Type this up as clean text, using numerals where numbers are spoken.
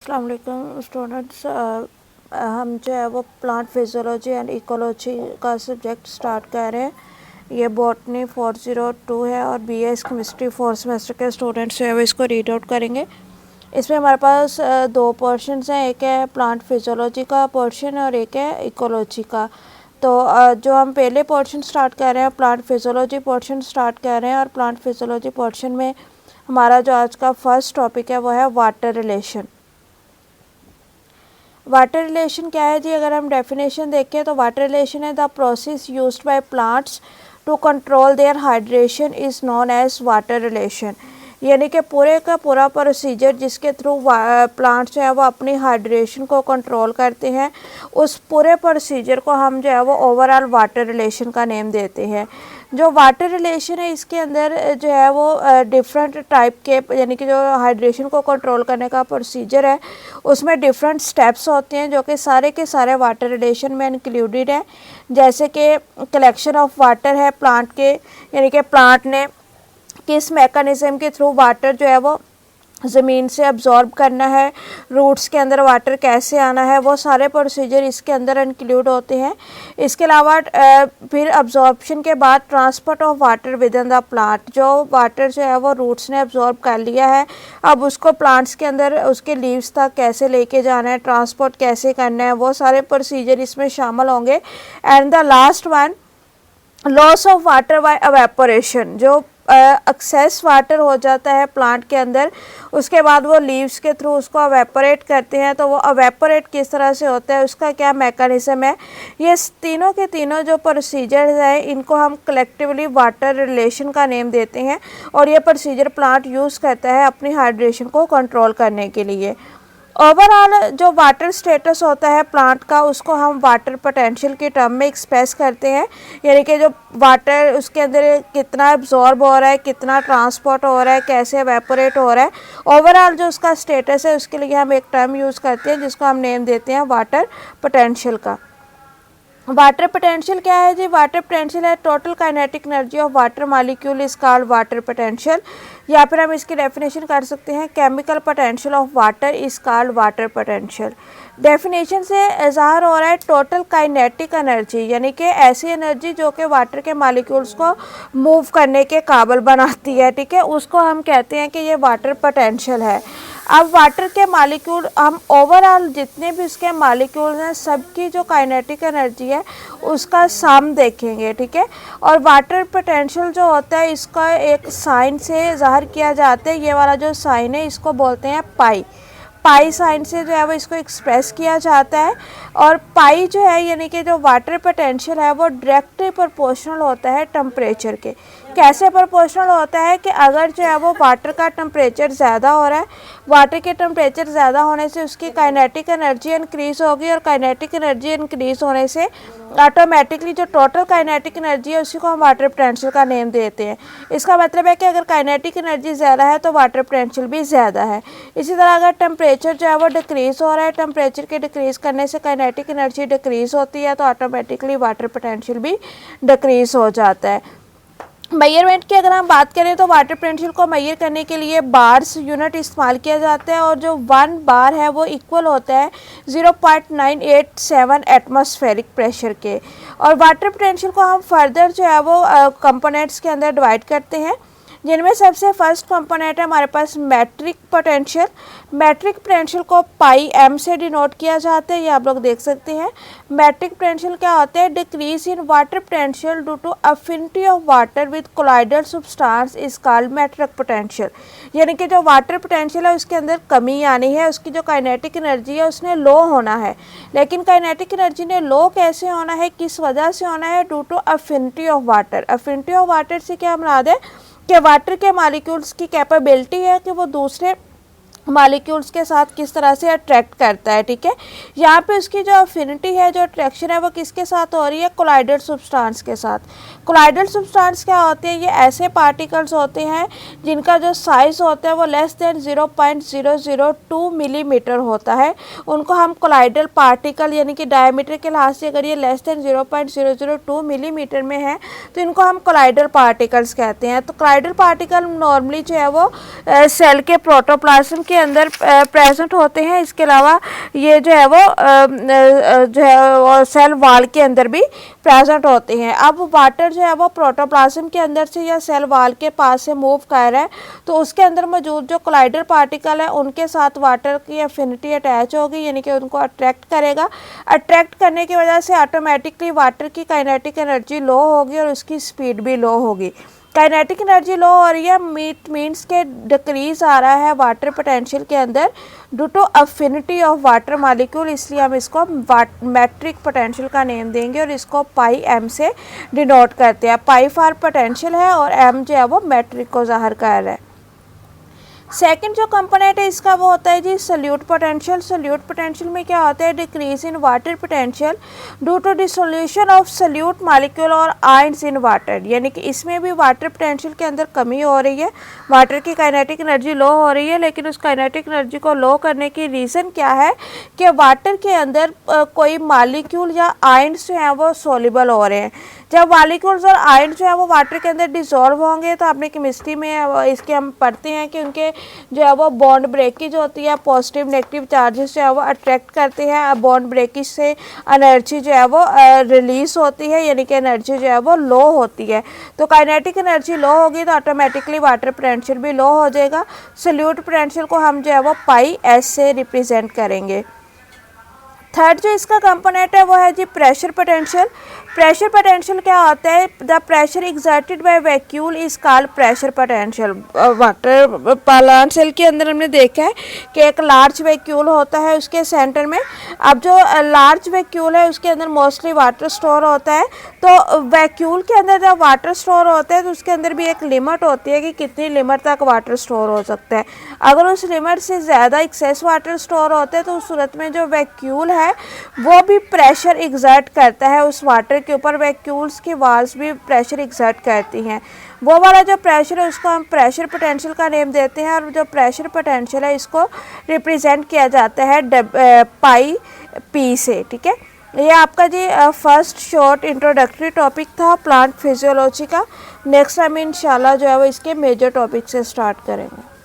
अस्सलाम वालेकुम स्टूडेंट्स। हम जो है वो प्लांट फिजियोलॉजी एंड इकोलॉजी का सब्जेक्ट स्टार्ट कर रहे हैं। ये बॉटनी 402 है और बीएस केमिस्ट्री 4th सेमेस्टर के स्टूडेंट्स जो है वो इसको रीड आउट करेंगे। इसमें हमारे पास दो पोर्शंस हैं, एक है प्लांट फिजियोलॉजी का पोर्शन और एक है इकोलॉजी का। तो जो हम पहले पोर्शन स्टार्ट कर रहे हैं प्लांट फिजियोलॉजी पोर्शन स्टार्ट कर रहे हैं, और प्लांट फिजियोलॉजी पोर्शन में हमारा जो आज का फर्स्ट टॉपिक है वो है वाटर रिलेशन। वाटर रिलेशन क्या है जी? अगर हम डेफिनेशन देखें तो वाटर रिलेशन है the process used by plants to control their hydration is known as water relation. यानी कि पूरे का पूरा प्रोसीजर जिसके थ्रू प्लांट्स जो है वो अपनी हाइड्रेशन को कंट्रोल करते हैं, उस पूरे प्रोसीजर को हम जो है वो ओवरऑल वाटर रिलेशन का नेम देते हैं। जो वाटर रिलेशन है इसके अंदर जो है वो डिफरेंट टाइप के, यानी कि जो हाइड्रेशन को कंट्रोल करने का प्रोसीजर है उसमें डिफरेंट स्टेप्स होते हैं जो कि सारे के सारे वाटर रिलेशन में इंक्लूडेड है। जैसे कि कलेक्शन ऑफ वाटर है प्लांट के, यानी कि प्लांट ने किस मैकेनिज़्म के थ्रू वाटर जो है वो ज़मीन से अब्जॉर्ब करना है, रूट्स के अंदर वाटर कैसे आना है, वो सारे प्रोसीजर इसके अंदर इंक्लूड होते हैं। इसके अलावा फिर अब्जॉर्प्शन के बाद transport of water with in the plant, जो वाटर जो है वो रूट्स ने अब्जॉर्ब कर लिया है, अब उसको प्लांट्स के अंदर उसके लीव्स तक कैसे लेके जाना है, ट्रांसपोर्ट कैसे करना है, वो सारे प्रोसीजर इसमें शामिल होंगे। And the last one loss of water bye evaporation, जो एक्सेस वाटर हो जाता है प्लांट के अंदर, उसके बाद वो लीव्स के थ्रू उसको एवेपोरेट करते हैं। तो वो एवेपोरेट किस तरह से होता है, उसका क्या मैकेनिज़्म है, ये तीनों के तीनों जो प्रोसीजर्स हैं इनको हम कलेक्टिवली वाटर रिलेशन का नेम देते हैं, और ये प्रोसीजर प्लांट यूज़ करता है अपनी हाइड्रेशन को कंट्रोल करने के लिए। ओवरऑल जो वाटर स्टेटस होता है प्लांट का उसको हम वाटर पोटेंशियल के टर्म में एक्सप्रेस करते हैं, यानी कि जो वाटर उसके अंदर कितना एब्जॉर्ब हो रहा है, कितना ट्रांसपोर्ट हो रहा है, कैसे एवेपोरेट हो रहा है, ओवरऑल जो उसका स्टेटस है उसके लिए हम एक टर्म यूज़ करते हैं जिसको हम नेम देते हैं वाटर पोटेंशियल का। वाटर पोटेंशियल क्या है जी? वाटर पोटेंशियल है total kinetic energy of water molecule is called water potential, या फिर हम इसकी डेफिनेशन कर सकते हैं chemical potential of water is called water potential. Definition से ज़ाहिर हो रहा है टोटल काइनेटिक एनर्जी, यानी कि ऐसी एनर्जी जो कि वाटर के मॉलिक्यूल्स को मूव करने के काबिल बनाती है, ठीक है, उसको हम कहते हैं कि ये वाटर पोटेंशियल है। अब वाटर के मॉलिक्यूल हम ओवरऑल जितने भी उसके मॉलिक्यूल्स हैं सबकी जो काइनेटिक एनर्जी है उसका सम देखेंगे, ठीक है। और वाटर पोटेंशियल जो होता है इसका एक साइन से ज़ाहिर किया जाता है, ये वाला जो साइन है इसको बोलते हैं पाई। पाई साइन से जो है वो इसको एक्सप्रेस किया जाता है, और पाई जो है यानी कि जो वाटर पोटेंशियल है वो डायरेक्टली प्रोपोर्शनल होता है टेम्परेचर के। कैसे प्रोपोर्शनल होता है कि अगर जो है वो वाटर का टेम्परेचर ज़्यादा हो रहा है, वाटर के टेम्परेचर ज़्यादा होने से उसकी काइनेटिक एनर्जी इंक्रीज़ होगी, और काइनेटिक एनर्जी इंक्रीज़ होने से ऑटोमेटिकली जो टोटल काइनेटिक एनर्जी है उसी को हम वाटर पोटेंशियल का नेम देते हैं। इसका मतलब है कि अगर काइनेटिक एनर्जी ज़्यादा है तो वाटर पोटेंशियल भी ज़्यादा है। इसी तरह अगर टेम्परेचर जो है वो डिक्रीज़ हो रहा है, टेम्परेचर के डिक्रीज़ करने से काइनेटिक एनर्जी डिक्रीज़ होती है, तो ऑटोमेटिकली वाटर पोटेंशियल भी डिक्रीज़ हो जाता है। मेजरमेंट की अगर हम बात करें तो वाटर पोटेंशियल को मेजर करने के लिए बार्स यूनिट इस्तेमाल किया जाता है, और जो 1 बार है वो इक्वल होता है 0.987 एटमॉस्फेरिक प्रेशर के। और वाटर पोटेंशियल को हम फर्दर जो है वो कंपोनेंट्स के अंदर डिवाइड करते हैं, जिनमें सबसे फर्स्ट कंपोनेंट है हमारे पास मैट्रिक पोटेंशियल। मैट्रिक पोटेंशियल को पाई एम से डिनोट किया जाता है, ये आप लोग देख सकते हैं। मैट्रिक पोटेंशियल क्या होता है? Decrease in water potential due to affinity of water with colloidal substance is called matric potential. यानी कि जो वाटर पोटेंशियल है उसके अंदर कमी आनी है, उसकी जो काइनेटिक एनर्जी है उसने लो होना है। लेकिन काइनेटिक एनर्जी ने लो कैसे होना है, किस वजह से होना है? Due to affinity of water. Affinity of water से क्या मुराद है कि वाटर के मॉलिक्यूल्स की कैपेबिलिटी है कि वो दूसरे मॉलिक्यूल्स के साथ किस तरह से अट्रैक्ट करता है, ठीक है। यहाँ पे उसकी जो अफिनिटी है, जो अट्रैक्शन है वो किसके साथ हो रही है? कोलाइडल सब्सटेंस के साथ। कोलाइडल सब्सटेंस क्या होते हैं? ये ऐसे पार्टिकल्स होते हैं जिनका जो साइज़ होता है वो लेस देन 0.002 मिलीमीटर होता है, उनको हम कोलाइडल पार्टिकल, यानी कि डायमीटर के लिहाज से अगर ये लेस देन 0.002 मिलीमीटर में है तो इनको हम कोलाइडल पार्टिकल्स कहते हैं। तो कोलाइडल पार्टिकल नॉर्मली जो है वो सेल के प्रोटोप्लाज्म के अंदर प्रेजेंट होते हैं। इसके अलावा ये जो है वो जो है सेल वॉल के अंदर भी प्रेजेंट होते हैं। अब वाटर जो है वो प्रोटोप्लाज्म के अंदर से या सेल वॉल के पास से मूव कर रहा है तो उसके अंदर मौजूद जो कोलाइडल पार्टिकल है उनके साथ वाटर की एफिनिटी अटैच होगी, यानी कि उनको अट्रैक्ट करेगा। अट्रैक्ट करने की वजह से ऑटोमेटिकली वाटर की काइनेटिक एनर्जी लो होगी और उसकी स्पीड भी लो होगी। काइनेटिक एनर्जी लो हो रही है मीन्स के डिक्रीज आ रहा है वाटर पोटेंशियल के अंदर due to affinity of water molecule, इसलिए हम इसको मैट्रिक पोटेंशियल का नेम देंगे और इसको पाई एम से डिनोट करते हैं। पाई फॉर पोटेंशियल है और एम जो है वो मैट्रिक को ज़ाहिर कर रहा है। सेकंड जो कंपोनेंट है इसका वो होता है जी सल्यूट पोटेंशियल। सल्यूट पोटेंशियल में क्या होता है, decrease in water potential due to dissolution of solute molecule और आयंस इन वाटर, यानी कि इसमें भी वाटर पोटेंशियल के अंदर कमी हो रही है, वाटर की काइनेटिक एनर्जी लो हो रही है, लेकिन उस काइनेटिक एनर्जी को लो करने की रीज़न क्या है कि वाटर के अंदर कोई मॉलिक्यूल या आयंस जो हैं वो सोल्यूबल हो रहे हैं। जब मॉलिक्यूल्स और आयन जो है वो वाटर के अंदर डिसॉल्व होंगे तो आपने केमिस्ट्री में इसके हम पढ़ते हैं कि उनके जो है वो बॉन्ड ब्रेकेज होती है, पॉजिटिव नेगेटिव चार्जेस जो है वो अट्रैक्ट करते हैं, बॉन्ड ब्रेकेज से एनर्जी जो है वो रिलीज होती है, यानी कि एनर्जी जो है वो लो होती है। तो काइनेटिक एनर्जी लो होगी तो ऑटोमेटिकली वाटर पोटेंशियल भी लो हो जाएगा। सल्यूट पोटेंशियल को हम जो है वो पाई एस से रिप्रेजेंट करेंगे। थर्ड जो इसका कंपोनेंट है वो है जी प्रेशर पोटेंशियल। प्रेशर पोटेंशियल क्या होता है, the pressure exerted by vacuole is called pressure potential. Water plant cell के अंदर हमने देखा है कि एक लार्ज वैक्यूल होता है उसके सेंटर में। अब जो लार्ज वैक्यूल है उसके अंदर मोस्टली वाटर स्टोर होता है, तो वैक्यूल के अंदर जब वाटर स्टोर होता है तो उसके अंदर भी एक लिमिट होती है कि कितनी लिमिट तक वाटर स्टोर हो सकता है। अगर उस लिमिट से ज़्यादा एक्सेस वाटर स्टोर होता है तो उस सूरत में जो वैक्यूल है वो भी प्रेशर एग्जर्ट करता है उस वाटर के ऊपर। वैक्यूल्स की वाल्स भी प्रेशर एग्जर्ट करती हैं। वो वाला जो प्रेशर है उसको हम प्रेशर पोटेंशियल का नेम देते हैं और जो प्रेशर पोटेंशियल है इसको रिप्रेजेंट किया जाता है पाई पी से। ठीक है, ये आपका जी फर्स्ट शॉर्ट इंट्रोडक्टरी टॉपिक था प्लांट फिजियोलॉजी का। नेक्स्ट टाइम इंशाल्लाह जो है वो इसके मेजर टॉपिक से स्टार्ट करेंगे।